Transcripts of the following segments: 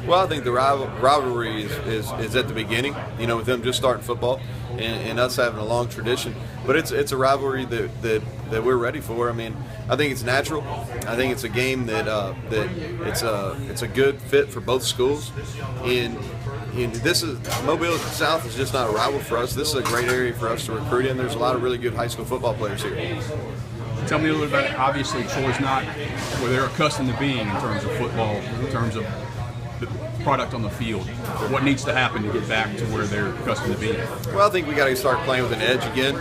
Well, I think the rivalry is at the beginning, with them just starting football and us having a long tradition. But it's a rivalry that we're ready for. I mean, I think it's natural. I think it's a game that it's a good fit for both schools. And this is Mobile South is just not a rival for us. This is a great area for us to recruit in. There's a lot of really good high school football players here. Tell me a little bit about, obviously, Troy's not where they're accustomed to being in terms of football, in terms of the product on the field. What needs to happen to get back to where they're accustomed to being? Well, I think we got to start playing with an edge again.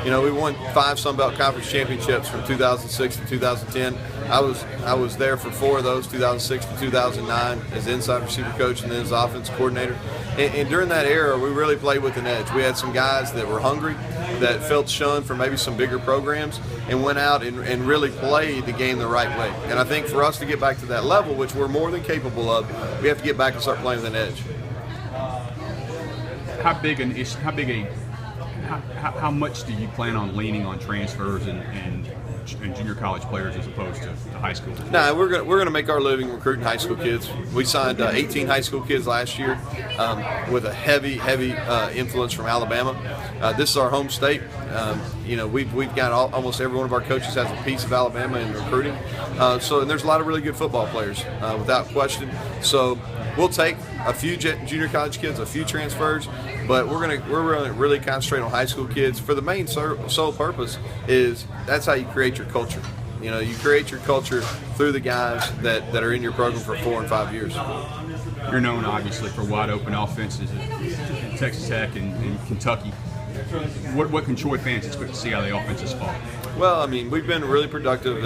We won 5 Sun Belt Conference championships from 2006 to 2010. I was there for 4 of those, 2006 to 2009, as inside receiver coach and then as offensive coordinator. And during that era, we really played with an edge. We had some guys that were hungry, that felt shunned from maybe some bigger programs, and went out and really played the game the right way. And I think for us to get back to that level, which we're more than capable of, we have to get back and start playing with an edge. How much do you plan on leaning on transfers and junior college players as opposed to high school? No, we're gonna make our living recruiting high school kids. We signed 18 high school kids last year with a heavy influence from Alabama. This is our home state. We've got almost every one of our coaches has a piece of Alabama in recruiting. And there's a lot of really good football players without question. So we'll take a few junior college kids, a few transfers, but we're gonna really concentrate on high school kids. For the main sole purpose is that's how you create your culture. You create your culture through the guys that are in your program for 4 and 5 years. You're known obviously for wide open offenses at Texas Tech and Kentucky. What can Troy fans expect to see out of the offense this fall? Well, I mean, we've been really productive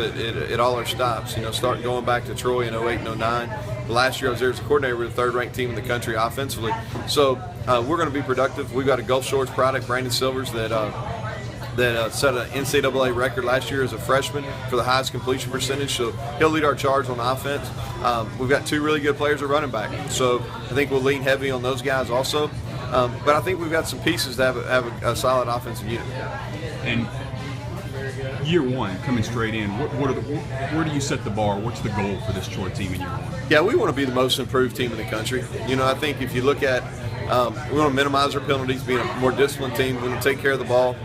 at all our stops. Starting going back to Troy in 08 and 09. Last year I was there as a coordinator with the 3rd-ranked team in the country offensively. So we're going to be productive. We've got a Gulf Shores product, Brandon Silvers, that set an NCAA record last year as a freshman for the highest completion percentage. So he'll lead our charge on offense. We've got 2 really good players at running back. So I think we'll lean heavy on those guys also. But I think we've got some pieces to have a solid offensive unit. And year one, coming straight in, where do you set the bar? What's the goal for this Troy team in year one? Yeah, we want to be the most improved team in the country. I think if you look at, we want to minimize our penalties, being a more disciplined team. We want to take care of the ball.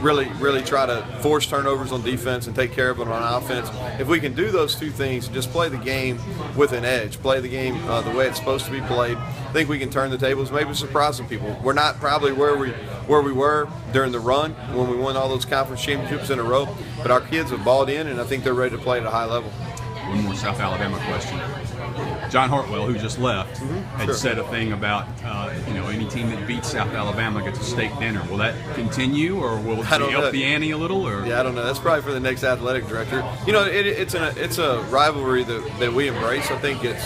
Really try to force turnovers on defense and take care of it on offense. If we can do those 2 things, just play the game with an edge, play the game the way it's supposed to be played, I think we can turn the tables, maybe surprise some people. We're not probably where we were during the run when we won all those conference championships in a row, but our kids have balled in, and I think they're ready to play at a high level. One more South Alabama question. John Hartwell, who just left, had said a thing about any team that beats South Alabama gets a steak dinner. Will that continue, or will it help the ante a little? Or? Yeah, I don't know. That's probably for the next athletic director. It's a rivalry that we embrace. I think it's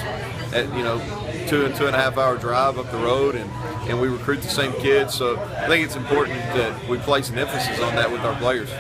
2.5 hour drive up the road, and we recruit the same kids. So I think it's important that we place an emphasis on that with our players.